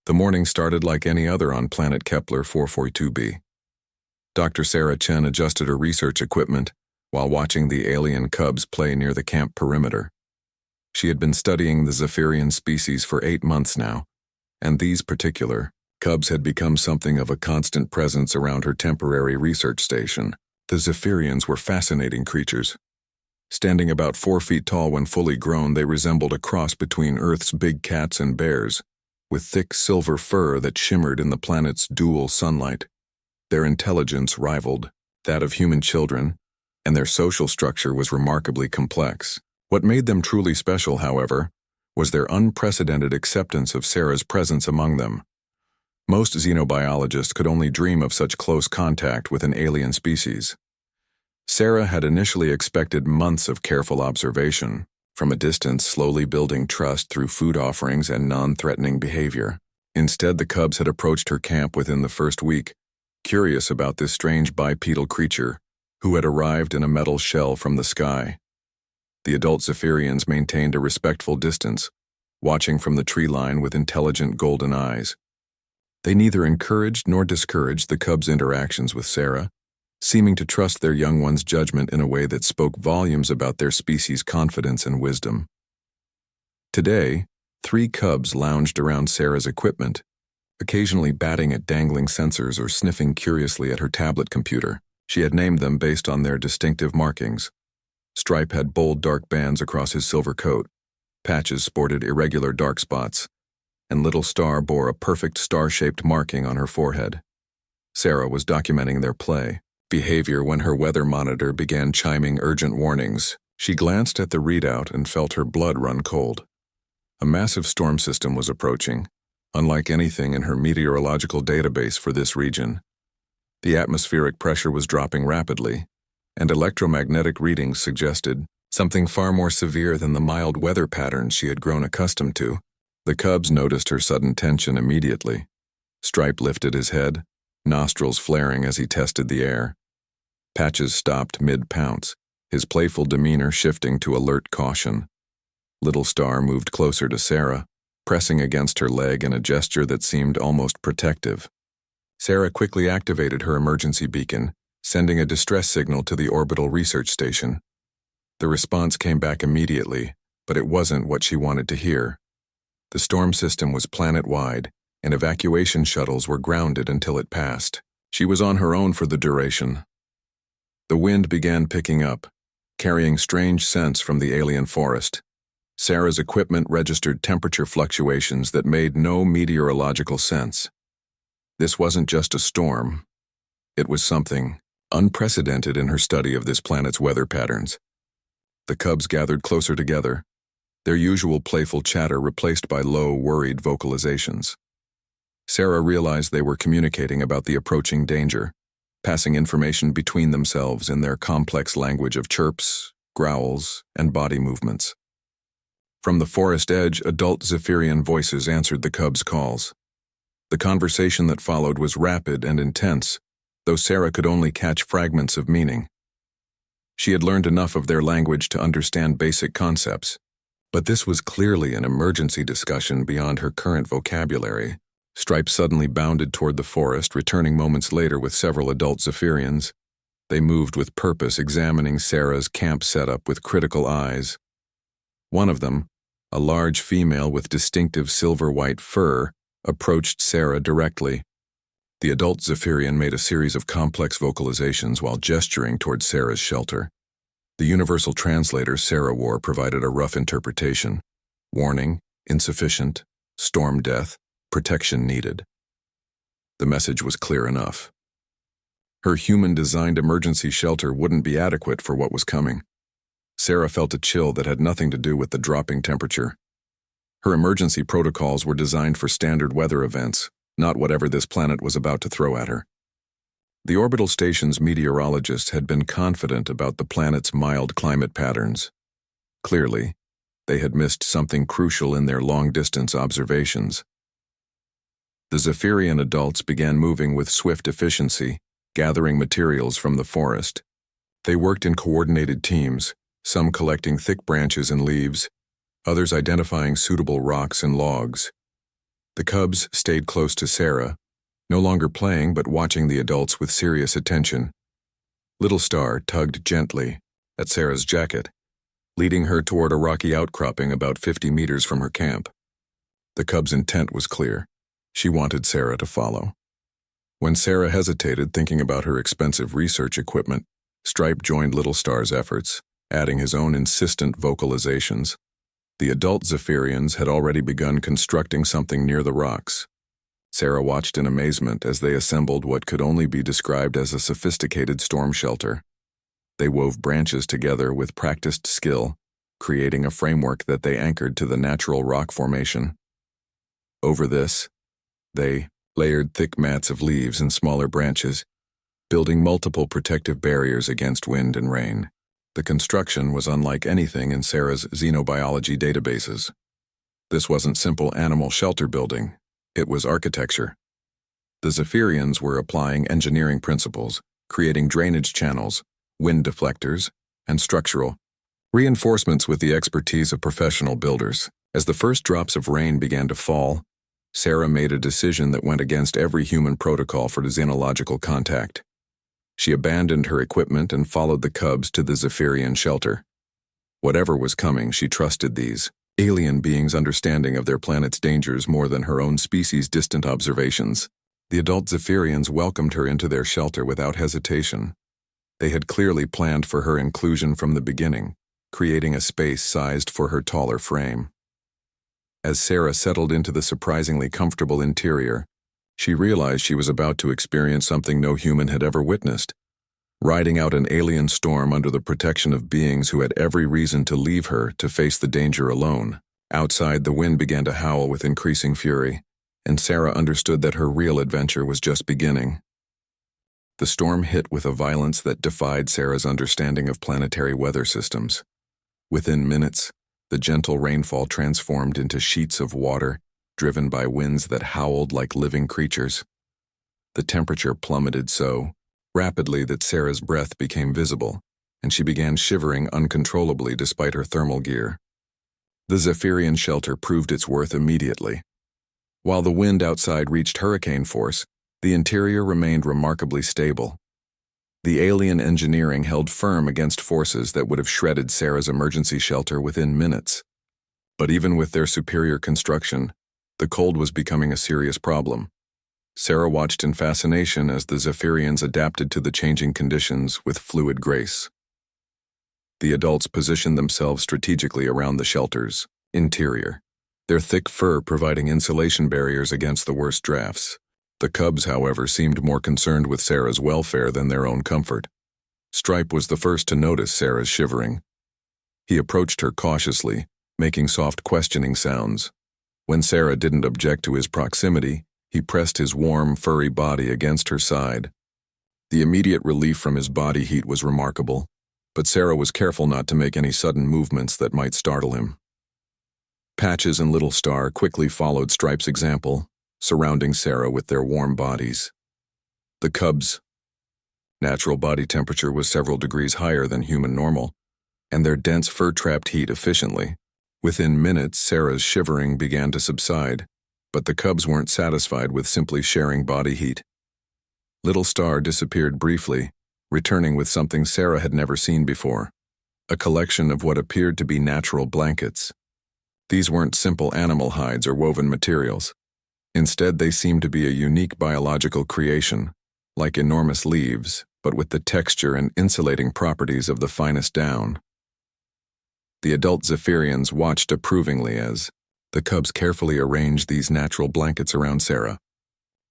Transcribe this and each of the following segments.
The morning started like any other on planet Kepler 442b. Dr. Sarah Chen adjusted her research equipment while watching the alien cubs play near the camp perimeter. She had been studying the Zephyrian species for 8 months now, and these particular cubs had become something of a constant presence around her temporary research station. The Zephyrians were fascinating creatures. Standing about 4 feet tall when fully grown, they resembled a cross between Earth's big cats and bears, with thick silver fur that shimmered in the planet's dual sunlight. Their intelligence rivaled that of human children, and their social structure was remarkably complex. What made them truly special, however, was their unprecedented acceptance of Sarah's presence among them. Most xenobiologists could only dream of such close contact with an alien species. Sarah had initially expected months of careful observation, from a distance slowly building trust through food offerings and non-threatening behavior. Instead, the cubs had approached her camp within the first week, curious about this strange bipedal creature who had arrived in a metal shell from the sky. The adult Zephyrians maintained a respectful distance, watching from the tree line with intelligent golden eyes. They neither encouraged nor discouraged the cubs' interactions with Sarah, seeming to trust their young one's judgment in a way that spoke volumes about their species' confidence and wisdom. Today, 3 cubs lounged around Sarah's equipment, occasionally batting at dangling sensors or sniffing curiously at her tablet computer. She had named them based on their distinctive markings. Stripe had bold dark bands across his silver coat, Patches sported irregular dark spots, and Little Star bore a perfect star-shaped marking on her forehead. Sarah was documenting their behavior when her weather monitor began chiming urgent warnings. She glanced at the readout and felt her blood run cold. A massive storm system was approaching, unlike anything in her meteorological database for this region. The atmospheric pressure was dropping rapidly, and electromagnetic readings suggested something far more severe than the mild weather patterns she had grown accustomed to. The cubs noticed her sudden tension immediately. Stripe lifted his head, nostrils flaring as he tested the air. Patches stopped mid-pounce, his playful demeanor shifting to alert caution. Little Star moved closer to Sarah, pressing against her leg in a gesture that seemed almost protective. Sarah quickly activated her emergency beacon, sending a distress signal to the orbital research station. The response came back immediately, but it wasn't what she wanted to hear. The storm system was planet-wide, and evacuation shuttles were grounded until it passed. She was on her own for the duration. The wind began picking up, carrying strange scents from the alien forest. Sarah's equipment registered temperature fluctuations that made no meteorological sense. This wasn't just a storm. It was something unprecedented in her study of this planet's weather patterns. The cubs gathered closer together, their usual playful chatter replaced by low, worried vocalizations. Sarah realized they were communicating about the approaching danger, passing information between themselves in their complex language of chirps, growls, and body movements. From the forest edge, adult Zephyrian voices answered the cubs' calls. The conversation that followed was rapid and intense, though Sarah could only catch fragments of meaning. She had learned enough of their language to understand basic concepts, but this was clearly an emergency discussion beyond her current vocabulary. Stripe suddenly bounded toward the forest, returning moments later with several adult Zephyrians. They moved with purpose, examining Sarah's camp setup with critical eyes. One of them, a large female with distinctive silver-white fur, approached Sarah directly. The adult Zephyrian made a series of complex vocalizations while gesturing toward Sarah's shelter. The universal translator Sarah wore provided a rough interpretation. Warning, insufficient, storm death, protection needed. The message was clear enough. Her human-designed emergency shelter wouldn't be adequate for what was coming. Sarah felt a chill that had nothing to do with the dropping temperature. Her emergency protocols were designed for standard weather events, not whatever this planet was about to throw at her. The orbital station's meteorologists had been confident about the planet's mild climate patterns. Clearly, they had missed something crucial in their long-distance observations. The Zephyrian adults began moving with swift efficiency, gathering materials from the forest. They worked in coordinated teams, some collecting thick branches and leaves, others identifying suitable rocks and logs. The cubs stayed close to Sarah, no longer playing but watching the adults with serious attention. Little Star tugged gently at Sarah's jacket, leading her toward a rocky outcropping about 50 meters from her camp. The cub's intent was clear. She wanted Sarah to follow. When Sarah hesitated, thinking about her expensive research equipment, Stripe joined Little Star's efforts, adding his own insistent vocalizations. The adult Zephyrians had already begun constructing something near the rocks. Sarah watched in amazement as they assembled what could only be described as a sophisticated storm shelter. They wove branches together with practiced skill, creating a framework that they anchored to the natural rock formation. Over this, they layered thick mats of leaves and smaller branches, building multiple protective barriers against wind and rain. The construction was unlike anything in Sarah's xenobiology databases. This wasn't simple animal shelter building, it was architecture. The Zephyrians were applying engineering principles, creating drainage channels, wind deflectors, and structural reinforcements with the expertise of professional builders. As the first drops of rain began to fall, Sarah made a decision that went against every human protocol for xenological contact. She abandoned her equipment and followed the cubs to the Zephyrian shelter. Whatever was coming, she trusted these alien beings' understanding of their planet's dangers more than her own species' distant observations. The adult Zephyrians welcomed her into their shelter without hesitation. They had clearly planned for her inclusion from the beginning, creating a space sized for her taller frame. As Sarah settled into the surprisingly comfortable interior, she realized she was about to experience something no human had ever witnessed. Riding out an alien storm under the protection of beings who had every reason to leave her to face the danger alone. Outside, the wind began to howl with increasing fury, and Sarah understood that her real adventure was just beginning. The storm hit with a violence that defied Sarah's understanding of planetary weather systems. Within minutes, the gentle rainfall transformed into sheets of water, driven by winds that howled like living creatures. The temperature plummeted so rapidly that Sarah's breath became visible, and she began shivering uncontrollably despite her thermal gear. The Zephyrian shelter proved its worth immediately. While the wind outside reached hurricane force, the interior remained remarkably stable. The alien engineering held firm against forces that would have shredded Sarah's emergency shelter within minutes. But even with their superior construction, the cold was becoming a serious problem. Sarah watched in fascination as the Zephyrians adapted to the changing conditions with fluid grace. The adults positioned themselves strategically around the shelter's interior, their thick fur providing insulation barriers against the worst drafts. The cubs, however, seemed more concerned with Sarah's welfare than their own comfort. Stripe was the first to notice Sarah's shivering. He approached her cautiously, making soft questioning sounds. When Sarah didn't object to his proximity, he pressed his warm, furry body against her side. The immediate relief from his body heat was remarkable, but Sarah was careful not to make any sudden movements that might startle him. Patches and Little Star quickly followed Stripe's example, surrounding Sarah with their warm bodies. The cubs' natural body temperature was several degrees higher than human normal, and their dense fur trapped heat efficiently. Within minutes, Sarah's shivering began to subside, but the cubs weren't satisfied with simply sharing body heat. Little Star disappeared briefly, returning with something Sarah had never seen before, a collection of what appeared to be natural blankets. These weren't simple animal hides or woven materials. Instead, they seemed to be a unique biological creation, like enormous leaves, but with the texture and insulating properties of the finest down. The adult Zephyrians watched approvingly as the cubs carefully arranged these natural blankets around Sarah.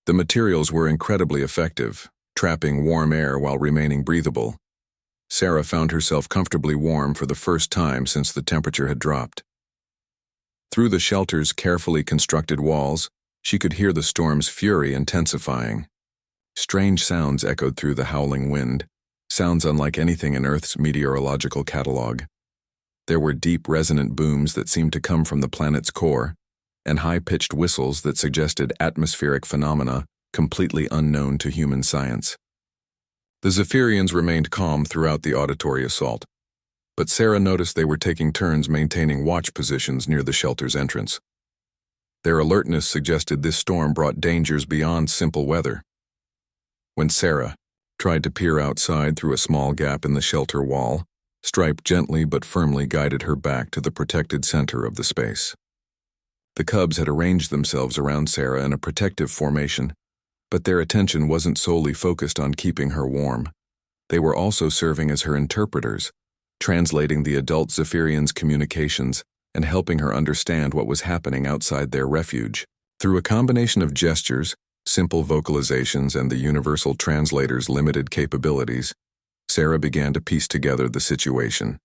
The materials were incredibly effective, trapping warm air while remaining breathable. Sarah found herself comfortably warm for the first time since the temperature had dropped. Through the shelter's carefully constructed walls, she could hear the storm's fury intensifying. Strange sounds echoed through the howling wind, sounds unlike anything in Earth's meteorological catalog. There were deep, resonant booms that seemed to come from the planet's core, and high-pitched whistles that suggested atmospheric phenomena completely unknown to human science. The Zephyrians remained calm throughout the auditory assault, but Sarah noticed they were taking turns maintaining watch positions near the shelter's entrance. Their alertness suggested this storm brought dangers beyond simple weather. When Sarah tried to peer outside through a small gap in the shelter wall, Stripe gently but firmly guided her back to the protected center of the space. The cubs had arranged themselves around Sarah in a protective formation, but their attention wasn't solely focused on keeping her warm. They were also serving as her interpreters, translating the adult Zephyrian's communications and helping her understand what was happening outside their refuge. Through a combination of gestures, simple vocalizations, and the universal translator's limited capabilities, Sarah began to piece together the situation.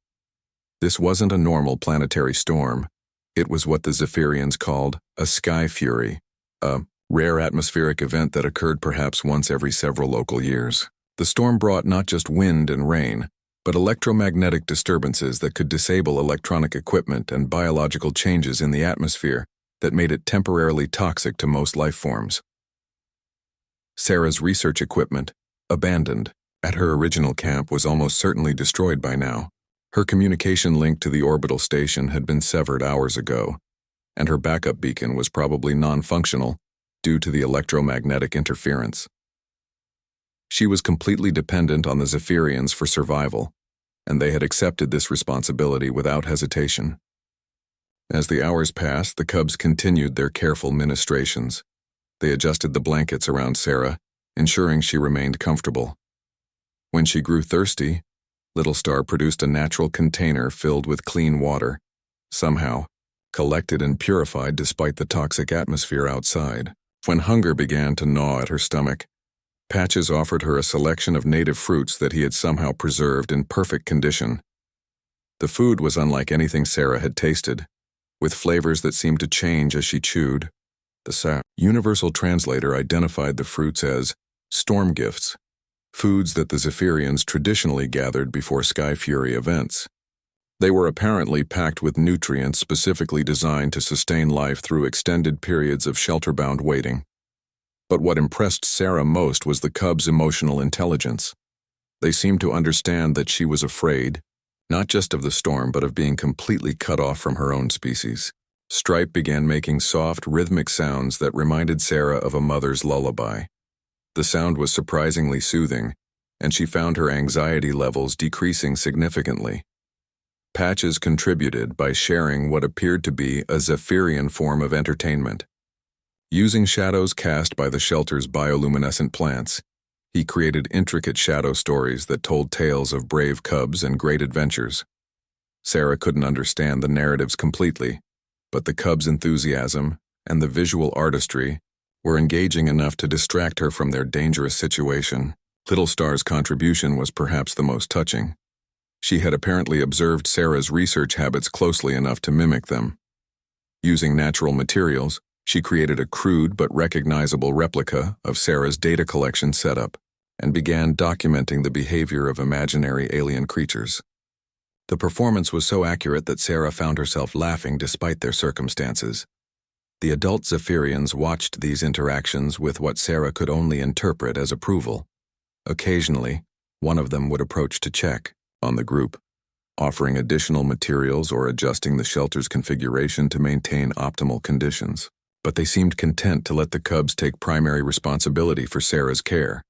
This wasn't a normal planetary storm. It was what the Zephyrians called a sky fury, a rare atmospheric event that occurred perhaps once every several local years. The storm brought not just wind and rain, but electromagnetic disturbances that could disable electronic equipment and biological changes in the atmosphere that made it temporarily toxic to most life forms. Sarah's research equipment, abandoned at her original camp, was almost certainly destroyed by now. Her communication link to the orbital station had been severed hours ago, and her backup beacon was probably non-functional due to the electromagnetic interference. She was completely dependent on the Zephyrians for survival, and they had accepted this responsibility without hesitation. As the hours passed, the cubs continued their careful ministrations. They adjusted the blankets around Sarah, ensuring she remained comfortable. When she grew thirsty, Little Star produced a natural container filled with clean water, somehow collected and purified despite the toxic atmosphere outside. When hunger began to gnaw at her stomach, Patches offered her a selection of native fruits that he had somehow preserved in perfect condition. The food was unlike anything Sarah had tasted, with flavors that seemed to change as she chewed. The universal translator identified the fruits as storm gifts, foods that the Zephyrians traditionally gathered before Sky Fury events. They were apparently packed with nutrients specifically designed to sustain life through extended periods of shelter-bound waiting. But what impressed Sarah most was the cubs' emotional intelligence. They seemed to understand that she was afraid, not just of the storm, but of being completely cut off from her own species. Stripe began making soft, rhythmic sounds that reminded Sarah of a mother's lullaby. The sound was surprisingly soothing, and she found her anxiety levels decreasing significantly. Patches contributed by sharing what appeared to be a Zephyrian form of entertainment. Using shadows cast by the shelter's bioluminescent plants, he created intricate shadow stories that told tales of brave cubs and great adventures. Sarah couldn't understand the narratives completely, but the cubs' enthusiasm and the visual artistry were engaging enough to distract her from their dangerous situation. Little Star's contribution was perhaps the most touching. She had apparently observed Sarah's research habits closely enough to mimic them. Using natural materials, she created a crude but recognizable replica of Sarah's data collection setup and began documenting the behavior of imaginary alien creatures. The performance was so accurate that Sarah found herself laughing despite their circumstances. The adult Zephyrians watched these interactions with what Sarah could only interpret as approval. Occasionally, one of them would approach to check on the group, offering additional materials or adjusting the shelter's configuration to maintain optimal conditions. But they seemed content to let the cubs take primary responsibility for Sarah's care.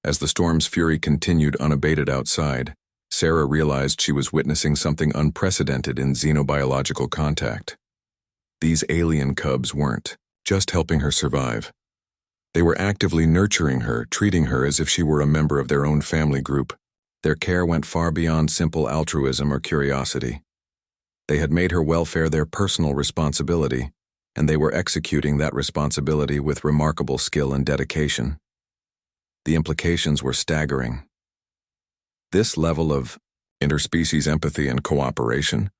As the storm's fury continued unabated outside, Sarah realized she was witnessing something unprecedented in xenobiological contact. These alien cubs weren't just helping her survive. They were actively nurturing her, treating her as if she were a member of their own family group. Their care went far beyond simple altruism or curiosity. They had made her welfare their personal responsibility, and they were executing that responsibility with remarkable skill and dedication. The implications were staggering. This level of interspecies empathy and cooperation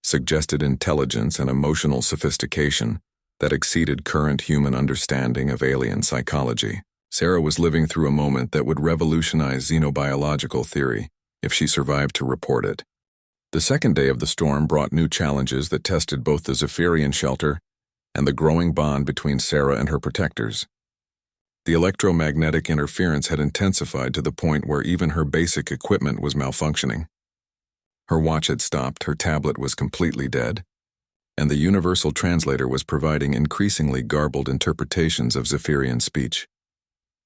suggested intelligence and emotional sophistication that exceeded current human understanding of alien psychology. Sarah was living through a moment that would revolutionize xenobiological theory if she survived to report it. The second day of the storm brought new challenges that tested both the Zephyrian shelter and the growing bond between Sarah and her protectors. The electromagnetic interference had intensified to the point where even her basic equipment was malfunctioning. Her watch had stopped, her tablet was completely dead, and the universal translator was providing increasingly garbled interpretations of Zephyrian speech.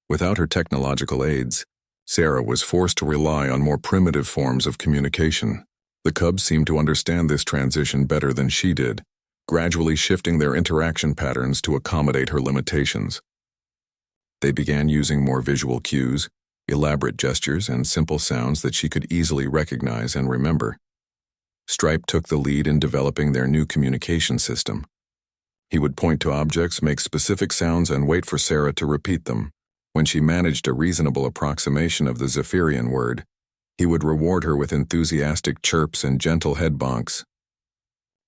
Without her technological aids, Sarah was forced to rely on more primitive forms of communication. The cubs seemed to understand this transition better than she did, gradually shifting their interaction patterns to accommodate her limitations. They began using more visual cues, elaborate gestures, and simple sounds that she could easily recognize and remember. Stripe took the lead in developing their new communication system. He would point to objects, make specific sounds, and wait for Sarah to repeat them. When she managed a reasonable approximation of the Zephyrian word, he would reward her with enthusiastic chirps and gentle head bonks.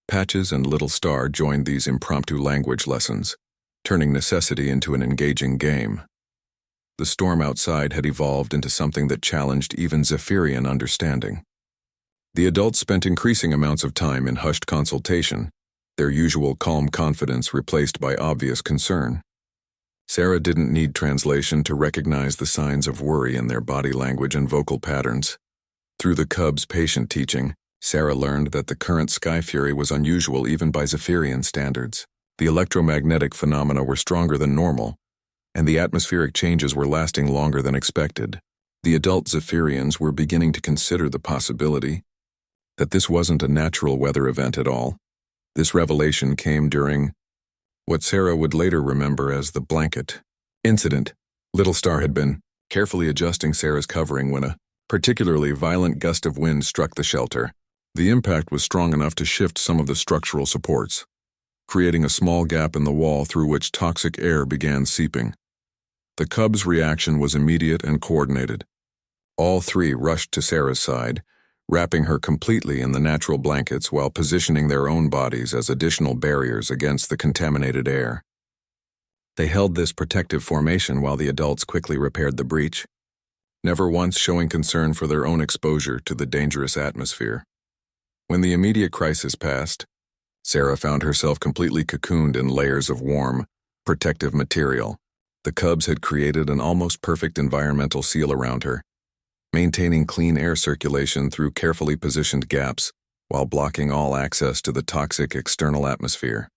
Patches and Little Star joined these impromptu language lessons, turning necessity into an engaging game. The storm outside had evolved into something that challenged even Zephyrian understanding. The adults spent increasing amounts of time in hushed consultation, their usual calm confidence replaced by obvious concern. Sarah didn't need translation to recognize the signs of worry in their body language and vocal patterns. Through the cubs' patient teaching, Sarah learned that the current Sky Fury was unusual even by Zephyrian standards. The electromagnetic phenomena were stronger than normal, and the atmospheric changes were lasting longer than expected. The adult Zephyrians were beginning to consider the possibility that this wasn't a natural weather event at all. This revelation came during what Sarah would later remember as the blanket incident. Little Star had been carefully adjusting Sarah's covering when a particularly violent gust of wind struck the shelter. The impact was strong enough to shift some of the structural supports, creating a small gap in the wall through which toxic air began seeping. The cubs' reaction was immediate and coordinated. All three rushed to Sarah's side, wrapping her completely in the natural blankets while positioning their own bodies as additional barriers against the contaminated air. They held this protective formation while the adults quickly repaired the breach, never once showing concern for their own exposure to the dangerous atmosphere. When the immediate crisis passed, Sarah found herself completely cocooned in layers of warm, protective material. The cubs had created an almost perfect environmental seal around her, maintaining clean air circulation through carefully positioned gaps while blocking all access to the toxic external atmosphere.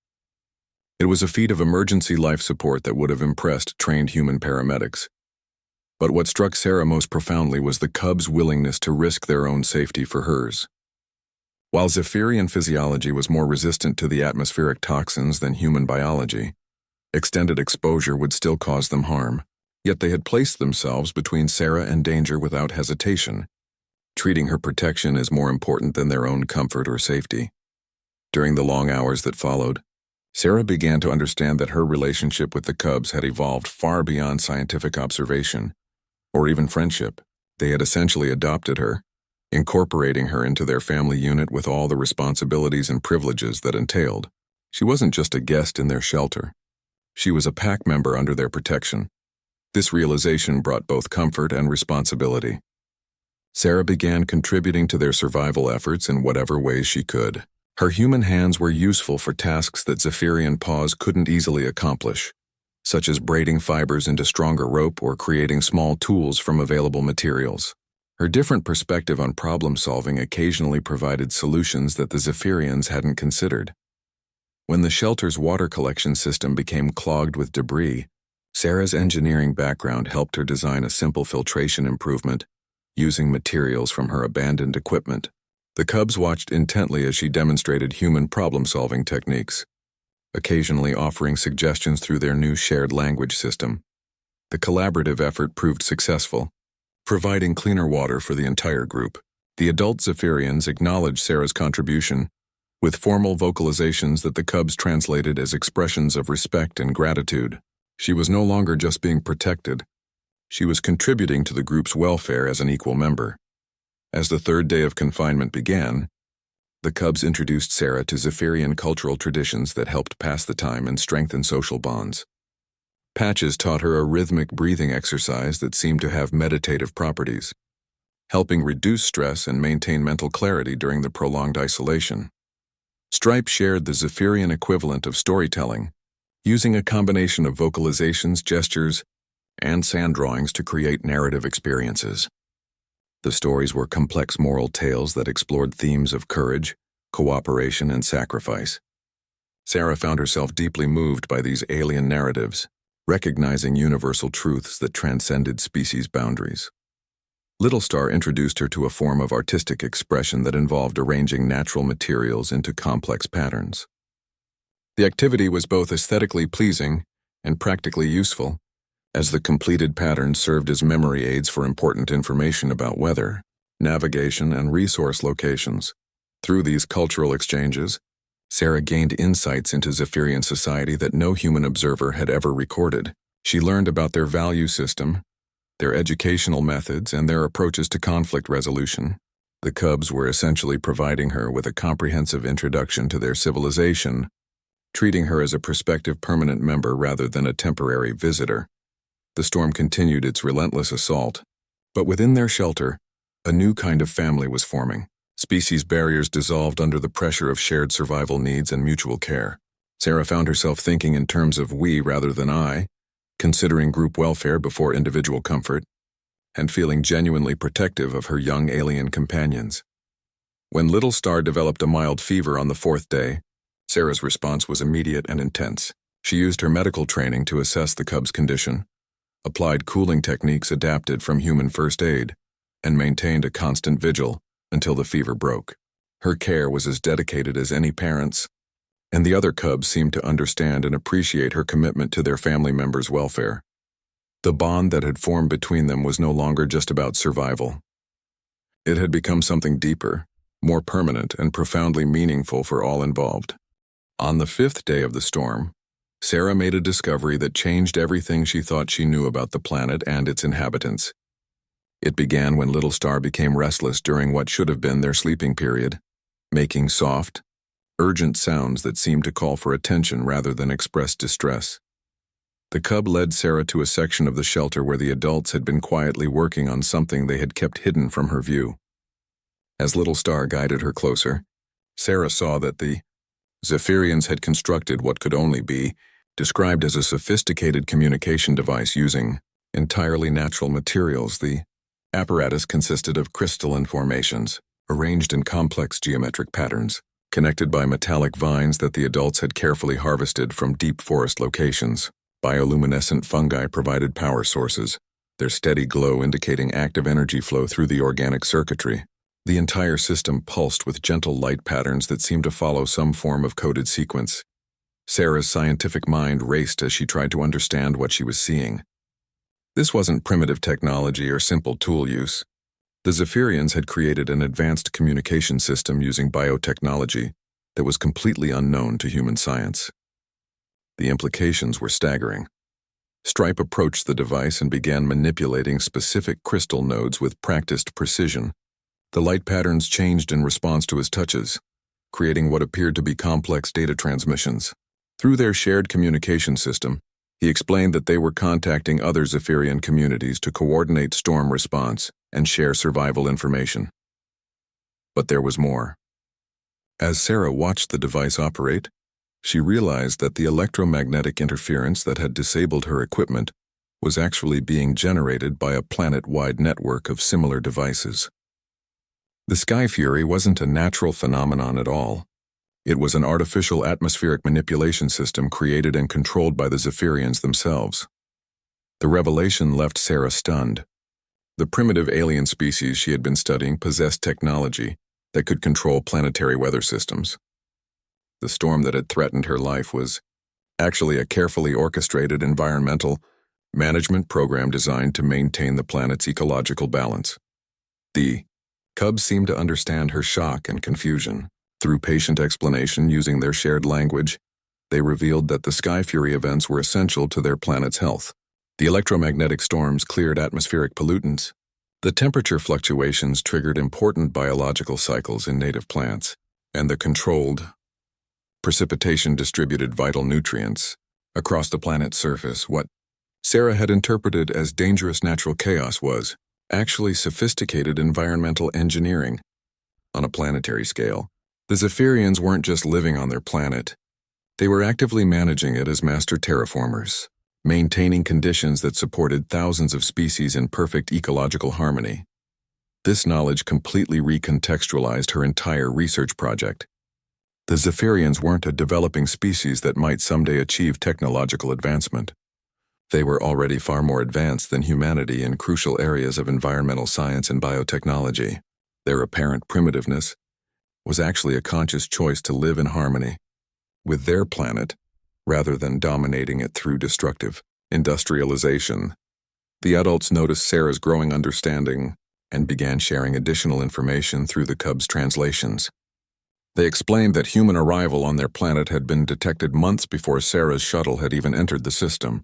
It was a feat of emergency life support that would have impressed trained human paramedics. But what struck Sarah most profoundly was the cubs' willingness to risk their own safety for hers. While Zephyrian physiology was more resistant to the atmospheric toxins than human biology, extended exposure would still cause them harm. Yet they had placed themselves between Sarah and danger without hesitation, treating her protection as more important than their own comfort or safety. During the long hours that followed, Sarah began to understand that her relationship with the cubs had evolved far beyond scientific observation, or even friendship. They had essentially adopted her, incorporating her into their family unit with all the responsibilities and privileges that entailed. She wasn't just a guest in their shelter. She was a pack member under their protection. This realization brought both comfort and responsibility. Sarah began contributing to their survival efforts in whatever ways she could. Her human hands were useful for tasks that Zephyrian paws couldn't easily accomplish, such as braiding fibers into stronger rope or creating small tools from available materials. Her different perspective on problem-solving occasionally provided solutions that the Zephyrians hadn't considered. When the shelter's water collection system became clogged with debris, Sarah's engineering background helped her design a simple filtration improvement using materials from her abandoned equipment. The cubs watched intently as she demonstrated human problem-solving techniques, occasionally offering suggestions through their new shared language system. The collaborative effort proved successful, providing cleaner water for the entire group. The adult Zephyrians acknowledged Sarah's contribution, with formal vocalizations that the cubs translated as expressions of respect and gratitude. She was no longer just being protected. She was contributing to the group's welfare as an equal member. As the third day of confinement began, the cubs introduced Sarah to Zephyrian cultural traditions that helped pass the time and strengthen social bonds. Patches taught her a rhythmic breathing exercise that seemed to have meditative properties, helping reduce stress and maintain mental clarity during the prolonged isolation. Stripe shared the Zephyrian equivalent of storytelling, using a combination of vocalizations, gestures, and sand drawings to create narrative experiences. The stories were complex moral tales that explored themes of courage, cooperation, and sacrifice. Sarah found herself deeply moved by these alien narratives, recognizing universal truths that transcended species boundaries. Little Star introduced her to a form of artistic expression that involved arranging natural materials into complex patterns. The activity was both aesthetically pleasing and practically useful, as the completed patterns served as memory aids for important information about weather, navigation, and resource locations. Through these cultural exchanges, Sarah gained insights into Zephyrian society that no human observer had ever recorded. She learned about their value system, their educational methods, and their approaches to conflict resolution. The Cubs were essentially providing her with a comprehensive introduction to their civilization, treating her as a prospective permanent member rather than a temporary visitor. The storm continued its relentless assault, but within their shelter, a new kind of family was forming. Species barriers dissolved under the pressure of shared survival needs and mutual care. Sarah found herself thinking in terms of we rather than I, considering group welfare before individual comfort, and feeling genuinely protective of her young alien companions. When Little Star developed a mild fever on the 4th day, Sarah's response was immediate and intense. She used her medical training to assess the cub's condition, applied cooling techniques adapted from human first aid, and maintained a constant vigil until the fever broke. Her care was as dedicated as any parent's, and the other cubs seemed to understand and appreciate her commitment to their family members' welfare. The bond that had formed between them was no longer just about survival. It had become something deeper, more permanent, and profoundly meaningful for all involved. On the 5th day of the storm, Sarah made a discovery that changed everything she thought she knew about the planet and its inhabitants. It began when Little Star became restless during what should have been their sleeping period, making soft, urgent sounds that seemed to call for attention rather than express distress. The cub led Sarah to a section of the shelter where the adults had been quietly working on something they had kept hidden from her view. As Little Star guided her closer, Sarah saw that the Zephyrians had constructed what could only be described as a sophisticated communication device using entirely natural materials. The apparatus consisted of crystalline formations, arranged in complex geometric patterns, connected by metallic vines that the adults had carefully harvested from deep forest locations. Bioluminescent fungi provided power sources, their steady glow indicating active energy flow through the organic circuitry. The entire system pulsed with gentle light patterns that seemed to follow some form of coded sequence. Sarah's scientific mind raced as she tried to understand what she was seeing. This wasn't primitive technology or simple tool use. The Zephyrians had created an advanced communication system using biotechnology that was completely unknown to human science. The implications were staggering. Stripe approached the device and began manipulating specific crystal nodes with practiced precision. The light patterns changed in response to his touches, creating what appeared to be complex data transmissions. Through their shared communication system, he explained that they were contacting other Zephyrian communities to coordinate storm response and share survival information. But there was more. As Sarah watched the device operate, she realized that the electromagnetic interference that had disabled her equipment was actually being generated by a planet-wide network of similar devices. The Sky Fury wasn't a natural phenomenon at all. It was an artificial atmospheric manipulation system created and controlled by the Zephyrians themselves. The revelation left Sarah stunned. The primitive alien species she had been studying possessed technology that could control planetary weather systems. The storm that had threatened her life was actually a carefully orchestrated environmental management program designed to maintain the planet's ecological balance. The cubs seemed to understand her shock and confusion. Through patient explanation using their shared language, they revealed that the Sky Fury events were essential to their planet's health. The electromagnetic storms cleared atmospheric pollutants. The temperature fluctuations triggered important biological cycles in native plants, and the controlled precipitation distributed vital nutrients across the planet's surface. What Sarah had interpreted as dangerous natural chaos was actually sophisticated environmental engineering. On a planetary scale, the Zephyrians weren't just living on their planet. They were actively managing it as master terraformers, maintaining conditions that supported thousands of species in perfect ecological harmony. This knowledge completely recontextualized her entire research project. The Zephyrians weren't a developing species that might someday achieve technological advancement. They were already far more advanced than humanity in crucial areas of environmental science and biotechnology. Their apparent primitiveness was actually a conscious choice to live in harmony with their planet rather than dominating it through destructive industrialization. The adults noticed Sarah's growing understanding and began sharing additional information through the cubs' translations. They explained that human arrival on their planet had been detected months before Sarah's shuttle had even entered the system.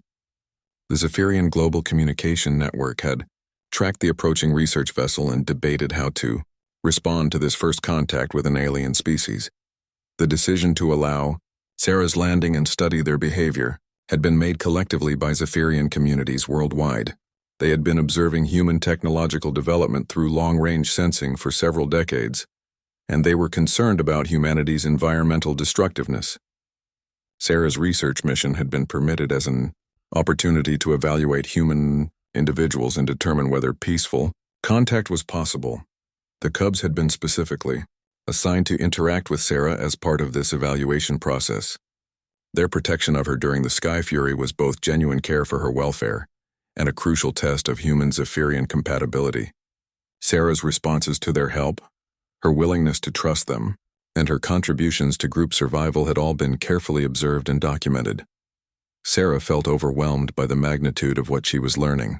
The Zephyrian Global Communication Network had tracked the approaching research vessel and debated how to respond to this first contact with an alien species. The decision to allow Sarah's landing and study their behavior had been made collectively by Zephyrian communities worldwide. They had been observing human technological development through long-range sensing for several decades, and they were concerned about humanity's environmental destructiveness. Sarah's research mission had been permitted as an opportunity to evaluate human individuals and determine whether peaceful contact was possible. The cubs had been specifically assigned to interact with Sarah as part of this evaluation process. Their protection of her during the Sky Fury was both genuine care for her welfare and a crucial test of human Zephyrian compatibility. Sarah's responses to their help, her willingness to trust them, and her contributions to group survival had all been carefully observed and documented. Sarah felt overwhelmed by the magnitude of what she was learning.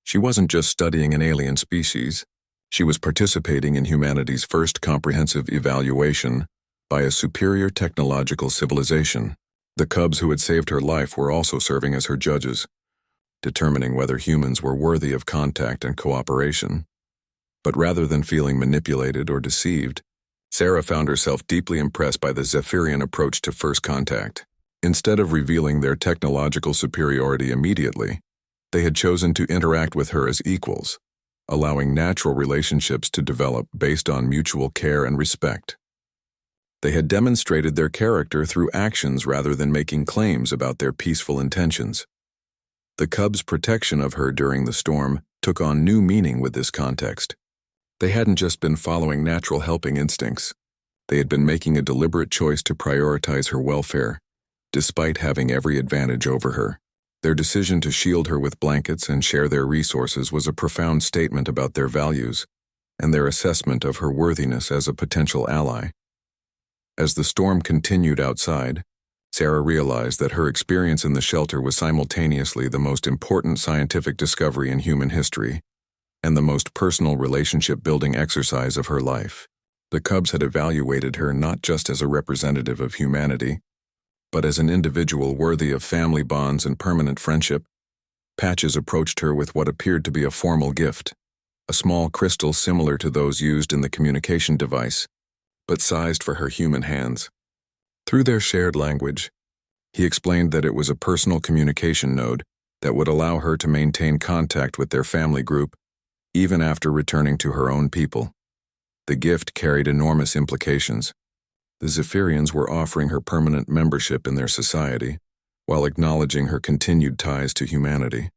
She wasn't just studying an alien species, she was participating in humanity's first comprehensive evaluation by a superior technological civilization. The cubs who had saved her life were also serving as her judges, determining whether humans were worthy of contact and cooperation. But rather than feeling manipulated or deceived, Sarah found herself deeply impressed by the Zephyrian approach to first contact. Instead of revealing their technological superiority immediately, they had chosen to interact with her as equals, allowing natural relationships to develop based on mutual care and respect. They had demonstrated their character through actions rather than making claims about their peaceful intentions. The cubs' protection of her during the storm took on new meaning with this context. They hadn't just been following natural helping instincts. They had been making a deliberate choice to prioritize her welfare, despite having every advantage over her. Their decision to shield her with blankets and share their resources was a profound statement about their values and their assessment of her worthiness as a potential ally. As the storm continued outside, Sarah realized that her experience in the shelter was simultaneously the most important scientific discovery in human history and the most personal relationship-building exercise of her life. The cubs had evaluated her not just as a representative of humanity, but as an individual worthy of family bonds and permanent friendship. Patches approached her with what appeared to be a formal gift, a small crystal similar to those used in the communication device, but sized for her human hands. Through their shared language, he explained that it was a personal communication node that would allow her to maintain contact with their family group even after returning to her own people. The gift carried enormous implications. The Zephyrians were offering her permanent membership in their society, while acknowledging her continued ties to humanity.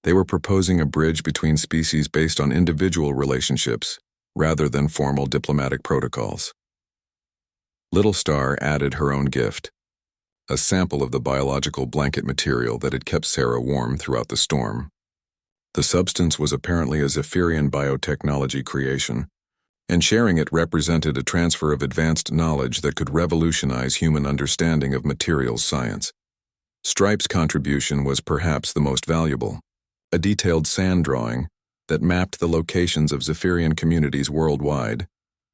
They were proposing a bridge between species based on individual relationships, rather than formal diplomatic protocols. Little Star added her own gift, a sample of the biological blanket material that had kept Sarah warm throughout the storm. The substance was apparently a Zephyrian biotechnology creation, and sharing it represented a transfer of advanced knowledge that could revolutionize human understanding of materials science. Stripe's contribution was perhaps the most valuable, a detailed sand drawing that mapped the locations of Zephyrian communities worldwide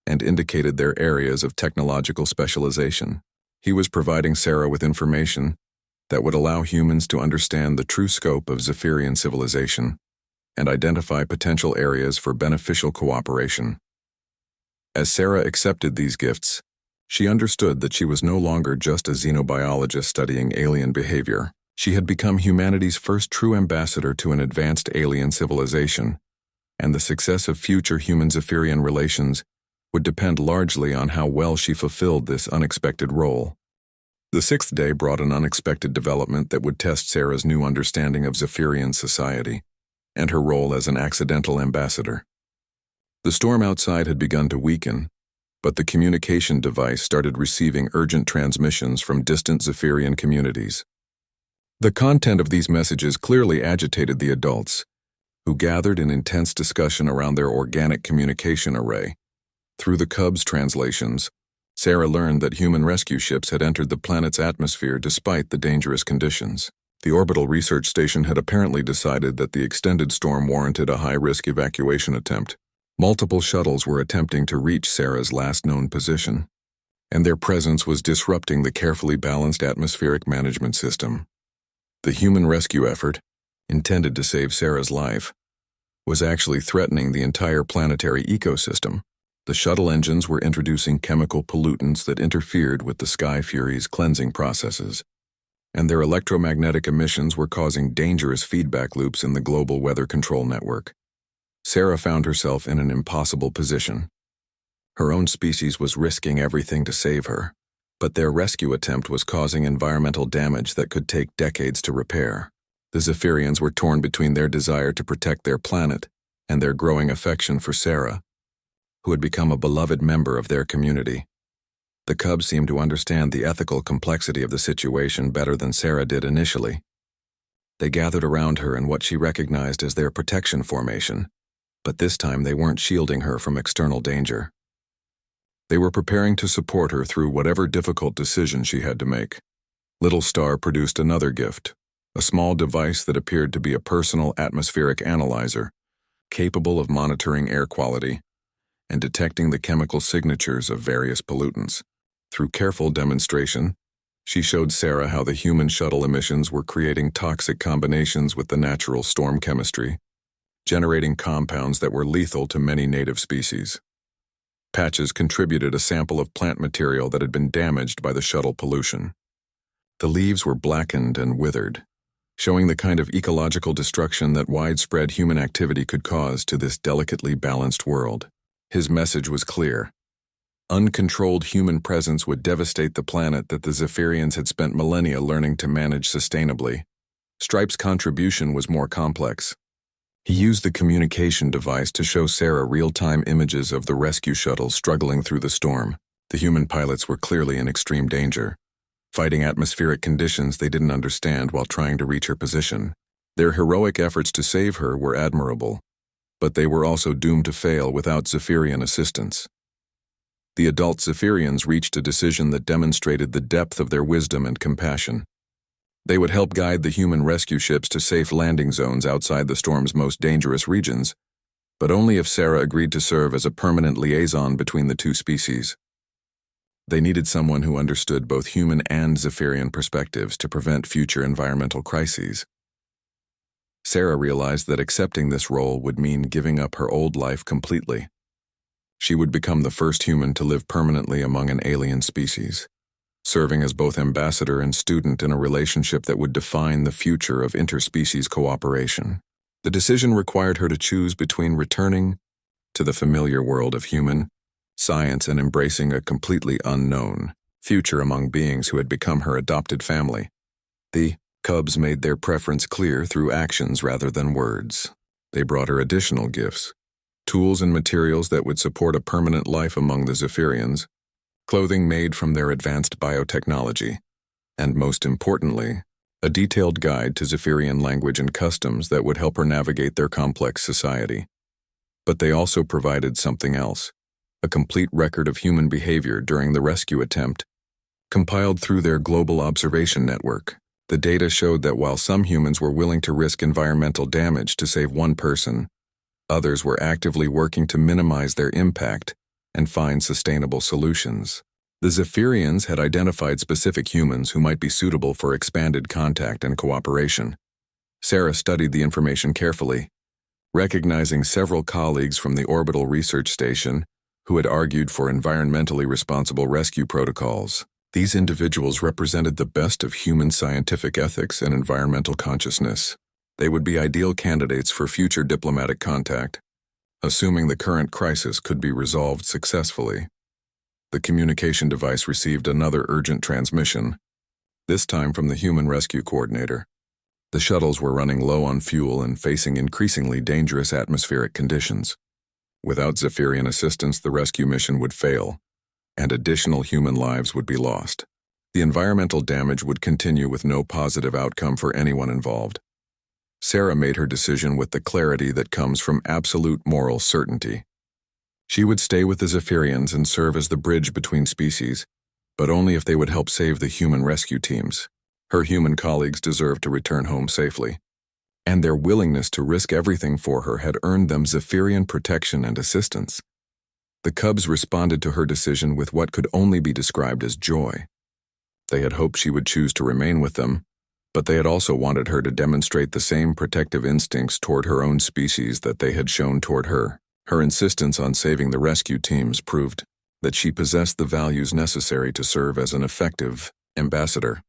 and indicated their areas of technological specialization. He was providing Sarah with information that would allow humans to understand the true scope of Zephyrian civilization and identify potential areas for beneficial cooperation. As Sarah accepted these gifts, she understood that she was no longer just a xenobiologist studying alien behavior. She had become humanity's first true ambassador to an advanced alien civilization, and the success of future human-Zephyrian relations would depend largely on how well she fulfilled this unexpected role. The sixth day brought an unexpected development that would test Sarah's new understanding of Zephyrian society and her role as an accidental ambassador. The storm outside had begun to weaken, but the communication device started receiving urgent transmissions from distant Zephyrian communities. The content of these messages clearly agitated the adults, who gathered in intense discussion around their organic communication array. Through the Cubs' translations, Sarah learned that human rescue ships had entered the planet's atmosphere despite the dangerous conditions. The orbital research station had apparently decided that the extended storm warranted a high-risk evacuation attempt. Multiple shuttles were attempting to reach Sarah's last known position, and their presence was disrupting the carefully balanced atmospheric management system. The human rescue effort, intended to save Sarah's life, was actually threatening the entire planetary ecosystem. The shuttle engines were introducing chemical pollutants that interfered with the Sky Fury's cleansing processes, and their electromagnetic emissions were causing dangerous feedback loops in the global weather control network. Sarah found herself in an impossible position. Her own species was risking everything to save her, but their rescue attempt was causing environmental damage that could take decades to repair. The Zephyrians were torn between their desire to protect their planet and their growing affection for Sarah, who had become a beloved member of their community. The Cubs seemed to understand the ethical complexity of the situation better than Sarah did initially. They gathered around her in what she recognized as their protection formation, but this time they weren't shielding her from external danger. They were preparing to support her through whatever difficult decision she had to make. Little Star produced another gift, a small device that appeared to be a personal atmospheric analyzer, capable of monitoring air quality and detecting the chemical signatures of various pollutants. Through careful demonstration, she showed Sarah how the human shuttle emissions were creating toxic combinations with the natural storm chemistry, generating compounds that were lethal to many native species. Patches contributed a sample of plant material that had been damaged by the shuttle pollution. The leaves were blackened and withered, showing the kind of ecological destruction that widespread human activity could cause to this delicately balanced world. His message was clear. Uncontrolled human presence would devastate the planet that the Zephyrians had spent millennia learning to manage sustainably. Stripe's contribution was more complex. He used the communication device to show Sarah real-time images of the rescue shuttle struggling through the storm. The human pilots were clearly in extreme danger, fighting atmospheric conditions they didn't understand while trying to reach her position. Their heroic efforts to save her were admirable, but they were also doomed to fail without Zephyrian assistance. The adult Zephyrians reached a decision that demonstrated the depth of their wisdom and compassion. They would help guide the human rescue ships to safe landing zones outside the storm's most dangerous regions, but only if Sarah agreed to serve as a permanent liaison between the two species. They needed someone who understood both human and Zephyrian perspectives to prevent future environmental crises. Sarah realized that accepting this role would mean giving up her old life completely. She would become the first human to live permanently among an alien species, serving as both ambassador and student in a relationship that would define the future of interspecies cooperation. The decision required her to choose between returning to the familiar world of human science and embracing a completely unknown future among beings who had become her adopted family. The Cubs made their preference clear through actions rather than words. They brought her additional gifts, tools and materials that would support a permanent life among the Zephyrians, clothing made from their advanced biotechnology, and most importantly, a detailed guide to Zephyrian language and customs that would help her navigate their complex society. But they also provided something else, a complete record of human behavior during the rescue attempt, compiled through their global observation network. The data showed that while some humans were willing to risk environmental damage to save one person, others were actively working to minimize their impact and find sustainable solutions. The Zephyrians had identified specific humans who might be suitable for expanded contact and cooperation. Sarah studied the information carefully, recognizing several colleagues from the orbital research station who had argued for environmentally responsible rescue protocols. These individuals represented the best of human scientific ethics and environmental consciousness. They would be ideal candidates for future diplomatic contact, assuming the current crisis could be resolved successfully. The communication device received another urgent transmission, this time from the human rescue coordinator. The shuttles were running low on fuel and facing increasingly dangerous atmospheric conditions. Without Zephyrian assistance, the rescue mission would fail, and additional human lives would be lost. The environmental damage would continue with no positive outcome for anyone involved. Sarah made her decision with the clarity that comes from absolute moral certainty. She would stay with the Zephyrians and serve as the bridge between species, but only if they would help save the human rescue teams. Her human colleagues deserved to return home safely, and their willingness to risk everything for her had earned them Zephyrian protection and assistance. The Cubs responded to her decision with what could only be described as joy. They had hoped she would choose to remain with them, but they had also wanted her to demonstrate the same protective instincts toward her own species that they had shown toward her. Her insistence on saving the rescue teams proved that she possessed the values necessary to serve as an effective ambassador.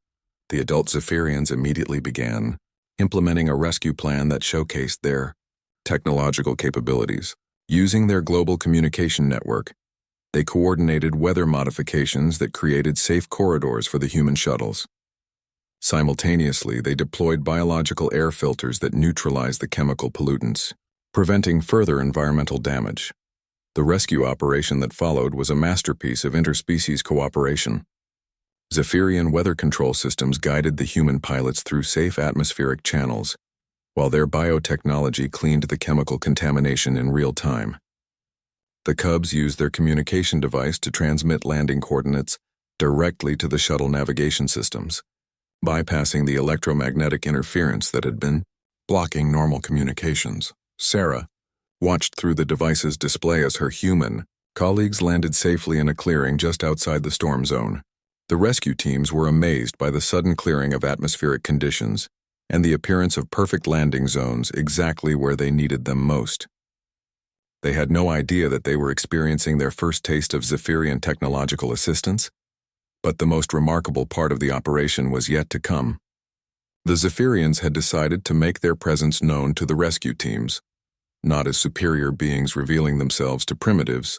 The adult Zephyrians immediately began implementing a rescue plan that showcased their technological capabilities. Using their global communication network, they coordinated weather modifications that created safe corridors for the human shuttles. Simultaneously, they deployed biological air filters that neutralized the chemical pollutants, preventing further environmental damage. The rescue operation that followed was a masterpiece of interspecies cooperation. Zephyrian weather control systems guided the human pilots through safe atmospheric channels, while their biotechnology cleaned the chemical contamination in real time. The Cubs used their communication device to transmit landing coordinates directly to the shuttle navigation systems, bypassing the electromagnetic interference that had been blocking normal communications. Sarah watched through the device's display as her human colleagues landed safely in a clearing just outside the storm zone. The rescue teams were amazed by the sudden clearing of atmospheric conditions and the appearance of perfect landing zones exactly where they needed them most. They had no idea that they were experiencing their first taste of Zephyrian technological assistance, but the most remarkable part of the operation was yet to come. The Zephyrians had decided to make their presence known to the rescue teams, not as superior beings revealing themselves to primitives,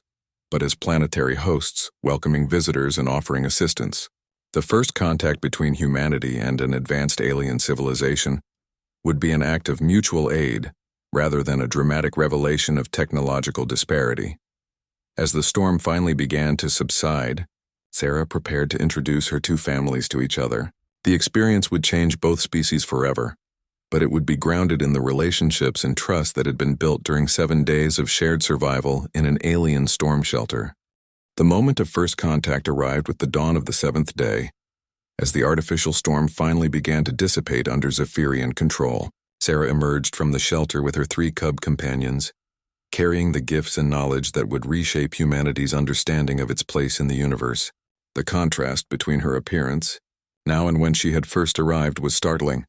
but as planetary hosts welcoming visitors and offering assistance. The first contact between humanity and an advanced alien civilization would be an act of mutual aid rather than a dramatic revelation of technological disparity. As the storm finally began to subside, Sarah prepared to introduce her two families to each other. The experience would change both species forever, but it would be grounded in the relationships and trust that had been built during 7 days of shared survival in an alien storm shelter. The moment of first contact arrived with the dawn of the 7th day. As the artificial storm finally began to dissipate under Zephyrian control, Sarah emerged from the shelter with her 3 cub companions, carrying the gifts and knowledge that would reshape humanity's understanding of its place in the universe. The contrast between her appearance, now and when she had first arrived, was startling.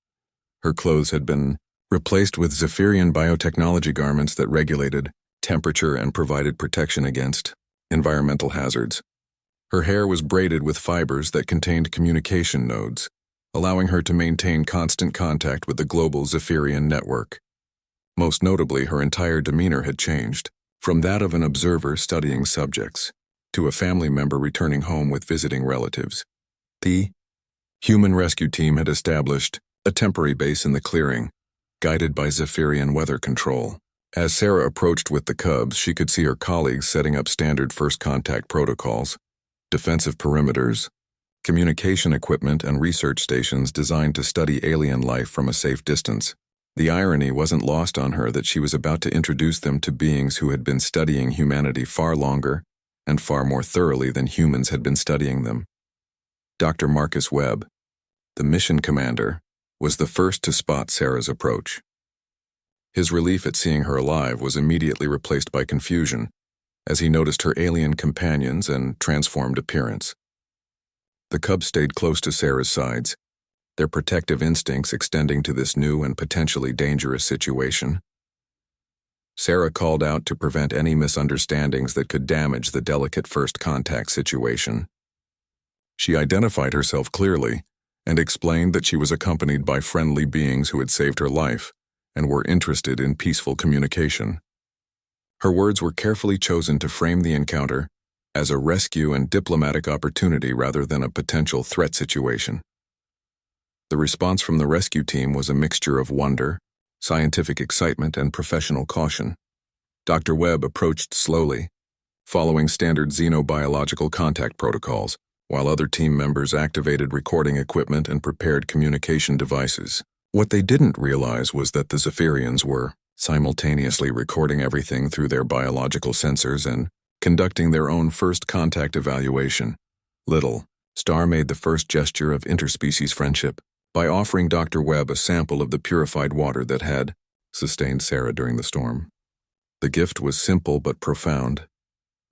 Her clothes had been replaced with Zephyrian biotechnology garments that regulated temperature and provided protection against environmental hazards. Her hair was braided with fibers that contained communication nodes, allowing her to maintain constant contact with the global Zephyrian network. Most notably, her entire demeanor had changed, from that of an observer studying subjects to a family member returning home with visiting relatives. The human rescue team had established a temporary base in the clearing, guided by Zephyrian weather control. As Sarah approached with the cubs, she could see her colleagues setting up standard first contact protocols, defensive perimeters, communication equipment, and research stations designed to study alien life from a safe distance. The irony wasn't lost on her that she was about to introduce them to beings who had been studying humanity far longer and far more thoroughly than humans had been studying them. Dr. Marcus Webb, the mission commander, was the first to spot Sarah's approach. His relief at seeing her alive was immediately replaced by confusion as he noticed her alien companions and transformed appearance. The cubs stayed close to Sarah's sides, their protective instincts extending to this new and potentially dangerous situation. Sarah called out to prevent any misunderstandings that could damage the delicate first contact situation. She identified herself clearly and explained that she was accompanied by friendly beings who had saved her life and were interested in peaceful communication. Her words were carefully chosen to frame the encounter as a rescue and diplomatic opportunity rather than a potential threat situation. The response from the rescue team was a mixture of wonder, scientific excitement, and professional caution. Dr. Webb approached slowly, following standard xenobiological contact protocols, while other team members activated recording equipment and prepared communication devices. What they didn't realize was that the Zephyrians were simultaneously recording everything through their biological sensors and conducting their own first contact evaluation. Little Star made the first gesture of interspecies friendship by offering Dr. Webb a sample of the purified water that had sustained Sarah during the storm. The gift was simple but profound,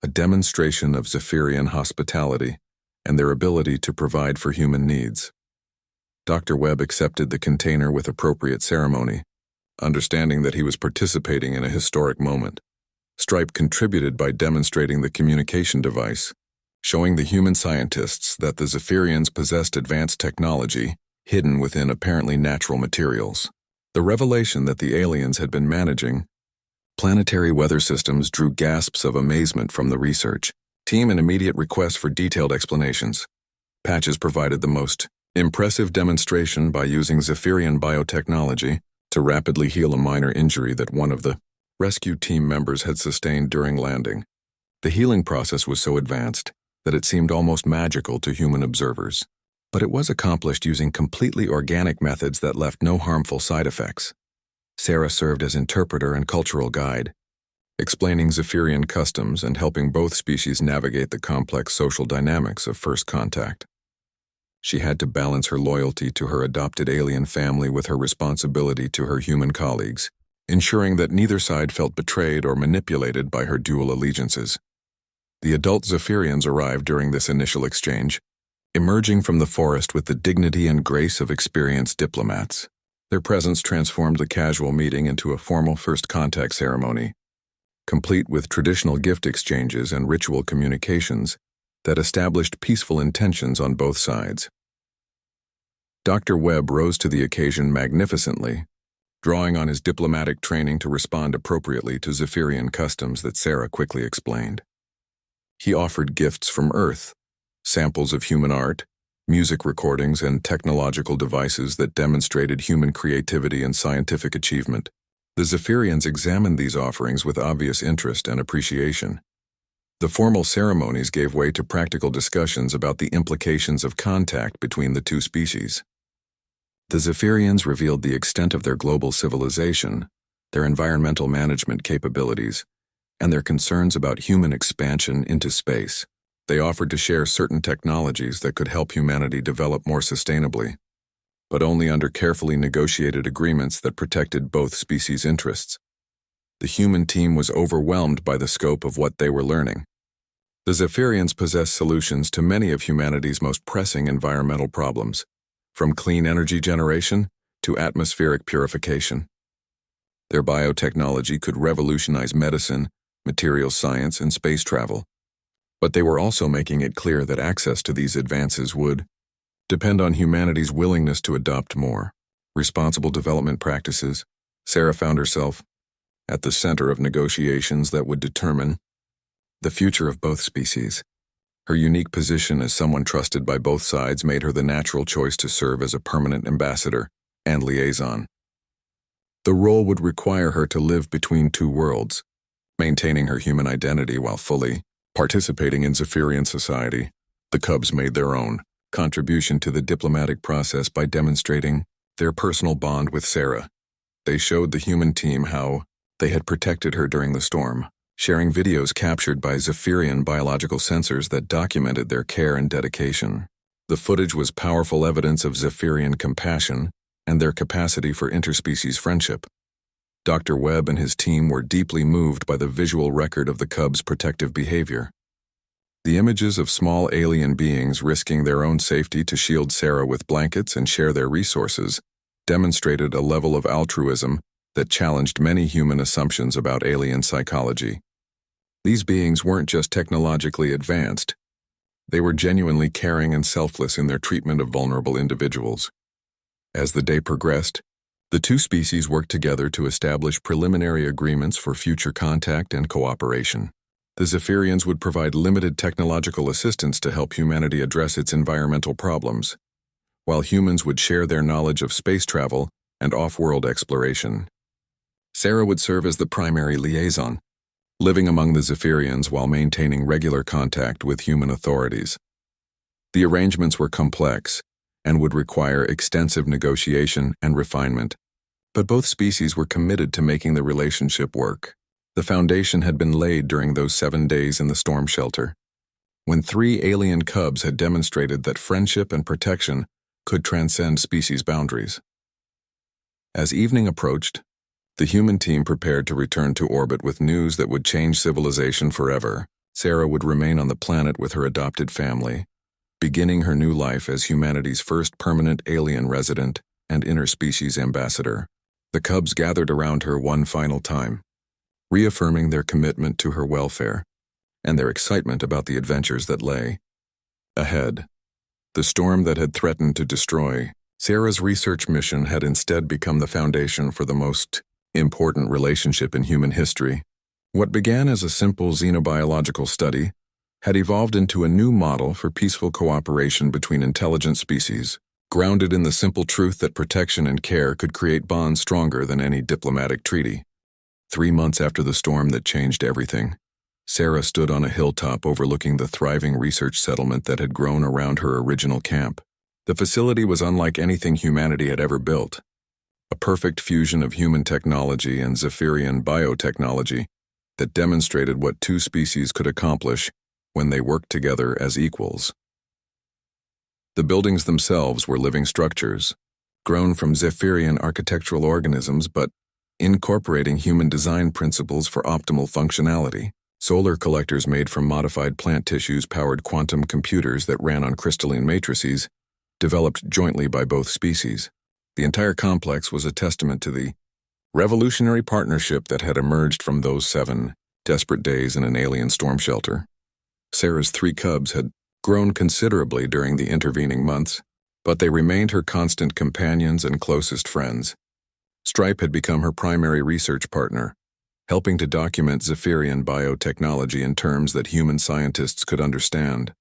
a demonstration of Zephyrian hospitality and their ability to provide for human needs. Dr. Webb accepted the container with appropriate ceremony, understanding that he was participating in a historic moment. Stripe contributed by demonstrating the communication device, showing the human scientists that the Zephyrians possessed advanced technology hidden within apparently natural materials. The revelation that the aliens had been managing planetary weather systems drew gasps of amazement from the research team and immediate requests for detailed explanations. Patches provided the most impressive demonstration by using Zephyrian biotechnology to rapidly heal a minor injury that one of the rescue team members had sustained during landing. The healing process was so advanced that it seemed almost magical to human observers, but it was accomplished using completely organic methods that left no harmful side effects. Sarah served as interpreter and cultural guide, explaining Zephyrian customs and helping both species navigate the complex social dynamics of first contact. She had to balance her loyalty to her adopted alien family with her responsibility to her human colleagues, ensuring that neither side felt betrayed or manipulated by her dual allegiances. The adult Zephyrians arrived during this initial exchange, emerging from the forest with the dignity and grace of experienced diplomats. Their presence transformed the casual meeting into a formal first contact ceremony, complete with traditional gift exchanges and ritual communications that established peaceful intentions on both sides. Dr. Webb rose to the occasion magnificently, drawing on his diplomatic training to respond appropriately to Zephyrian customs that Sarah quickly explained. He offered gifts from Earth, samples of human art, music recordings, and technological devices that demonstrated human creativity and scientific achievement. The Zephyrians examined these offerings with obvious interest and appreciation. The formal ceremonies gave way to practical discussions about the implications of contact between the two species. The Zephyrians revealed the extent of their global civilization, their environmental management capabilities, and their concerns about human expansion into space. They offered to share certain technologies that could help humanity develop more sustainably, but only under carefully negotiated agreements that protected both species' interests. The human team was overwhelmed by the scope of what they were learning. The Zephyrians possess solutions to many of humanity's most pressing environmental problems, from clean energy generation to atmospheric purification. Their biotechnology could revolutionize medicine, materials science, and space travel, but they were also making it clear that access to these advances would depend on humanity's willingness to adopt more responsible development practices. Sarah found herself at the center of negotiations that would determine the future of both species. Her unique position as someone trusted by both sides made her the natural choice to serve as a permanent ambassador and liaison. The role would require her to live between two worlds, maintaining her human identity while fully participating in Zephyrian society. The Cubs made their own contribution to the diplomatic process by demonstrating their personal bond with Sarah. They showed the human team how they had protected her during the storm, sharing videos captured by Zephyrian biological sensors that documented their care and dedication. The footage was powerful evidence of Zephyrian compassion and their capacity for interspecies friendship. Dr. Webb and his team were deeply moved by the visual record of the Cubs' protective behavior. The images of small alien beings risking their own safety to shield Sarah with blankets and share their resources demonstrated a level of altruism that challenged many human assumptions about alien psychology. These beings weren't just technologically advanced, they were genuinely caring and selfless in their treatment of vulnerable individuals. As the day progressed, the two species worked together to establish preliminary agreements for future contact and cooperation. The Zephyrians would provide limited technological assistance to help humanity address its environmental problems, while humans would share their knowledge of space travel and off-world exploration. Sarah would serve as the primary liaison, living among the Zephyrians while maintaining regular contact with human authorities. The arrangements were complex and would require extensive negotiation and refinement, but both species were committed to making the relationship work. The foundation had been laid during those 7 days in the storm shelter, when 3 alien cubs had demonstrated that friendship and protection could transcend species boundaries. As evening approached, the human team prepared to return to orbit with news that would change civilization forever. Sarah would remain on the planet with her adopted family, beginning her new life as humanity's first permanent alien resident and interspecies ambassador. The cubs gathered around her one final time, reaffirming their commitment to her welfare and their excitement about the adventures that lay ahead. The storm that had threatened to destroy Sarah's research mission had instead become the foundation for the most important relationship in human history. What began as a simple xenobiological study had evolved into a new model for peaceful cooperation between intelligent species, grounded in the simple truth that protection and care could create bonds stronger than any diplomatic treaty. 3 months after the storm that changed everything, Sarah stood on a hilltop overlooking the thriving research settlement that had grown around her original camp. The facility was unlike anything humanity had ever built, a perfect fusion of human technology and Zephyrian biotechnology that demonstrated what 2 species could accomplish when they worked together as equals. The buildings themselves were living structures, grown from Zephyrian architectural organisms but incorporating human design principles for optimal functionality. Solar collectors made from modified plant tissues powered quantum computers that ran on crystalline matrices, developed jointly by both species. The entire complex was a testament to the revolutionary partnership that had emerged from those 7 desperate days in an alien storm shelter. Sarah's 3 cubs had grown considerably during the intervening months, but they remained her constant companions and closest friends. Stripe had become her primary research partner, helping to document Zephyrian biotechnology in terms that human scientists could understand.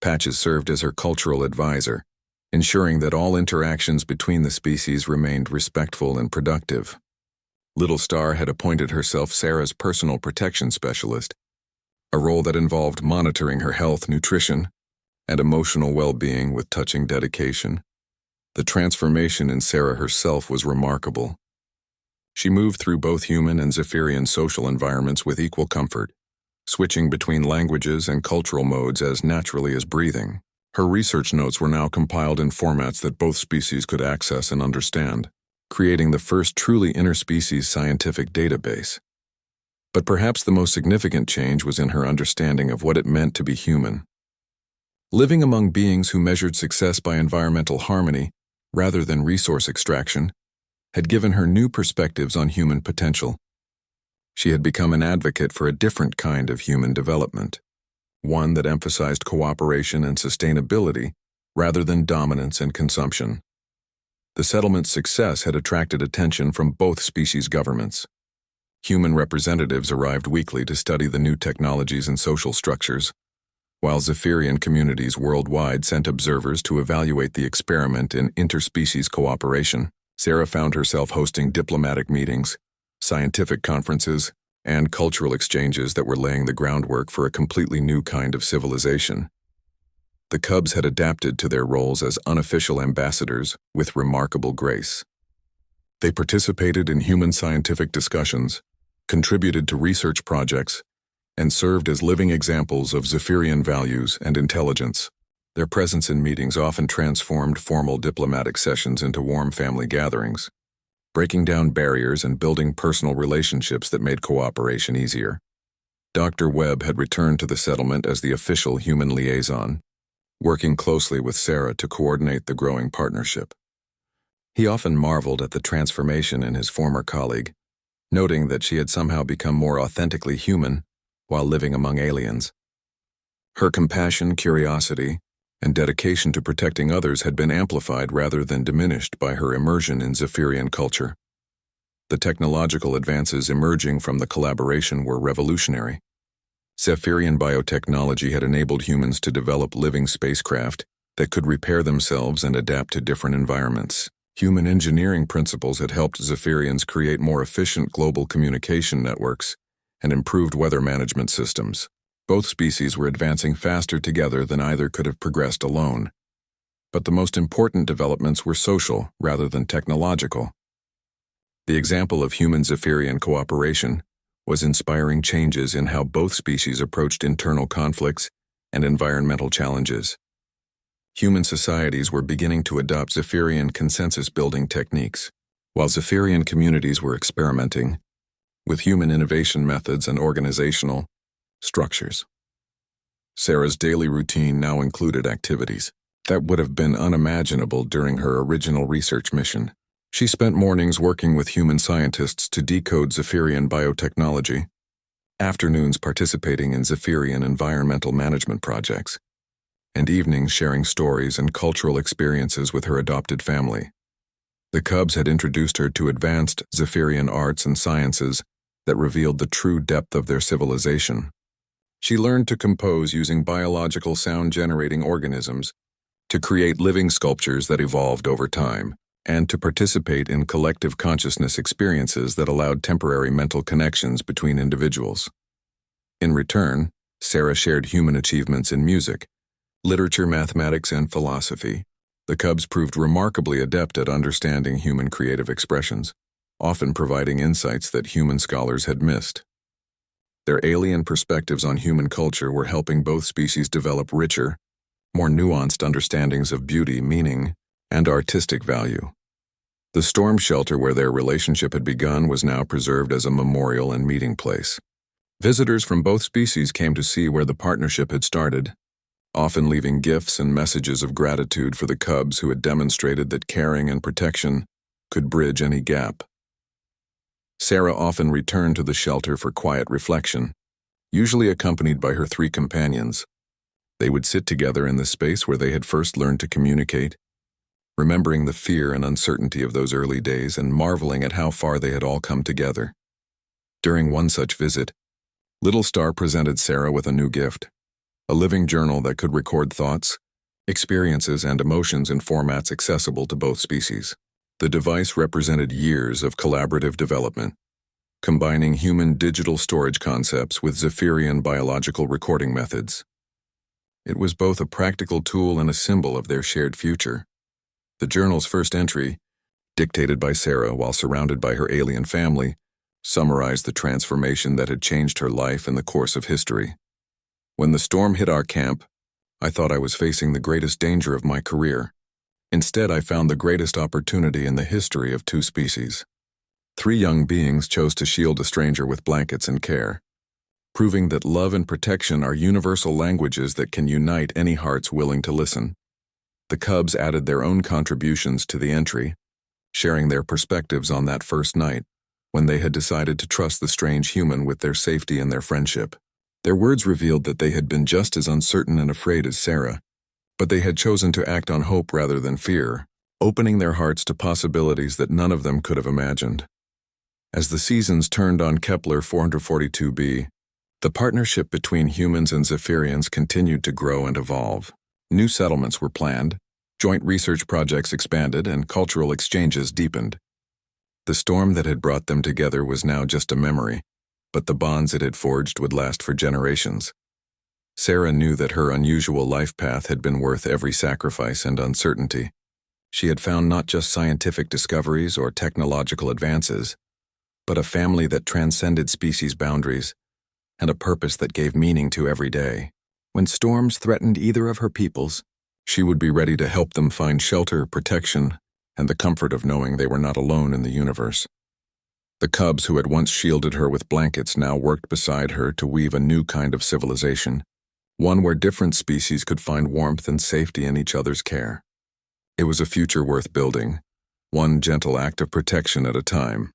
Patches served as her cultural advisor, ensuring that all interactions between the species remained respectful and productive. Little Star had appointed herself Sarah's personal protection specialist, a role that involved monitoring her health, nutrition, and emotional well-being with touching dedication. The transformation in Sarah herself was remarkable. She moved through both human and Zephyrian social environments with equal comfort, switching between languages and cultural modes as naturally as breathing. Her research notes were now compiled in formats that both species could access and understand, creating the first truly interspecies scientific database. But perhaps the most significant change was in her understanding of what it meant to be human. Living among beings who measured success by environmental harmony rather than resource extraction had given her new perspectives on human potential. She had become an advocate for a different kind of human development, one that emphasized cooperation and sustainability rather than dominance and consumption. The settlement's success had attracted attention from both species governments. Human representatives arrived weekly to study the new technologies and social structures, while Zephyrian communities worldwide sent observers to evaluate the experiment in interspecies cooperation. Sarah found herself hosting diplomatic meetings, scientific conferences, and cultural exchanges that were laying the groundwork for a completely new kind of civilization. The cubs had adapted to their roles as unofficial ambassadors with remarkable grace. They participated in human scientific discussions, contributed to research projects, and served as living examples of Zephyrian values and intelligence. Their presence in meetings often transformed formal diplomatic sessions into warm family gatherings, breaking down barriers and building personal relationships that made cooperation easier. Dr. Webb had returned to the settlement as the official human liaison, working closely with Sarah to coordinate the growing partnership. He often marveled at the transformation in his former colleague, noting that she had somehow become more authentically human while living among aliens. Her compassion, curiosity, and dedication to protecting others had been amplified rather than diminished by her immersion in Zephyrian culture. The technological advances emerging from the collaboration were revolutionary. Zephyrian biotechnology had enabled humans to develop living spacecraft that could repair themselves and adapt to different environments. Human engineering principles had helped Zephyrians create more efficient global communication networks and improved weather management systems. Both species were advancing faster together than either could have progressed alone. But the most important developments were social rather than technological. The example of human-Zephyrian cooperation was inspiring changes in how both species approached internal conflicts and environmental challenges. Human societies were beginning to adopt Zephyrian consensus-building techniques, while Zephyrian communities were experimenting with human innovation methods and organizational structures. Sarah's daily routine now included activities that would have been unimaginable during her original research mission. She spent mornings working with human scientists to decode Zephyrian biotechnology, afternoons participating in Zephyrian environmental management projects, and evenings sharing stories and cultural experiences with her adopted family. The cubs had introduced her to advanced Zephyrian arts and sciences that revealed the true depth of their civilization. She learned to compose using biological sound-generating organisms, to create living sculptures that evolved over time, and to participate in collective consciousness experiences that allowed temporary mental connections between individuals. In return, Sarah shared human achievements in music, literature, mathematics, and philosophy. The cubs proved remarkably adept at understanding human creative expressions, often providing insights that human scholars had missed. Their alien perspectives on human culture were helping both species develop richer, more nuanced understandings of beauty, meaning, and artistic value. The storm shelter where their relationship had begun was now preserved as a memorial and meeting place. Visitors from both species came to see where the partnership had started, often leaving gifts and messages of gratitude for the cubs who had demonstrated that caring and protection could bridge any gap. Sarah often returned to the shelter for quiet reflection, usually accompanied by her 3 companions. They would sit together in the space where they had first learned to communicate, remembering the fear and uncertainty of those early days and marveling at how far they had all come together. During one such visit, Little Star presented Sarah with a new gift, a living journal that could record thoughts, experiences, and emotions in formats accessible to both species. The device represented years of collaborative development, combining human digital storage concepts with Zephyrian biological recording methods. It was both a practical tool and a symbol of their shared future. The journal's first entry, dictated by Sarah while surrounded by her alien family, summarized the transformation that had changed her life in the course of history. When the storm hit our camp, I thought I was facing the greatest danger of my career. Instead, I found the greatest opportunity in the history of 2 species. 3 young beings chose to shield a stranger with blankets and care, proving that love and protection are universal languages that can unite any hearts willing to listen. The cubs added their own contributions to the entry, sharing their perspectives on that first night, when they had decided to trust the strange human with their safety and their friendship. Their words revealed that they had been just as uncertain and afraid as Sarah, but they had chosen to act on hope rather than fear, opening their hearts to possibilities that none of them could have imagined. As the seasons turned on Kepler 442b, the partnership between humans and Zephyrians continued to grow and evolve. New settlements were planned, joint research projects expanded, and cultural exchanges deepened. The storm that had brought them together was now just a memory, but the bonds it had forged would last for generations. Sarah knew that her unusual life path had been worth every sacrifice and uncertainty. She had found not just scientific discoveries or technological advances, but a family that transcended species boundaries and a purpose that gave meaning to every day. When storms threatened either of her peoples, she would be ready to help them find shelter, protection, and the comfort of knowing they were not alone in the universe. The cubs who had once shielded her with blankets now worked beside her to weave a new kind of civilization, one where different species could find warmth and safety in each other's care. It was a future worth building, one gentle act of protection at a time.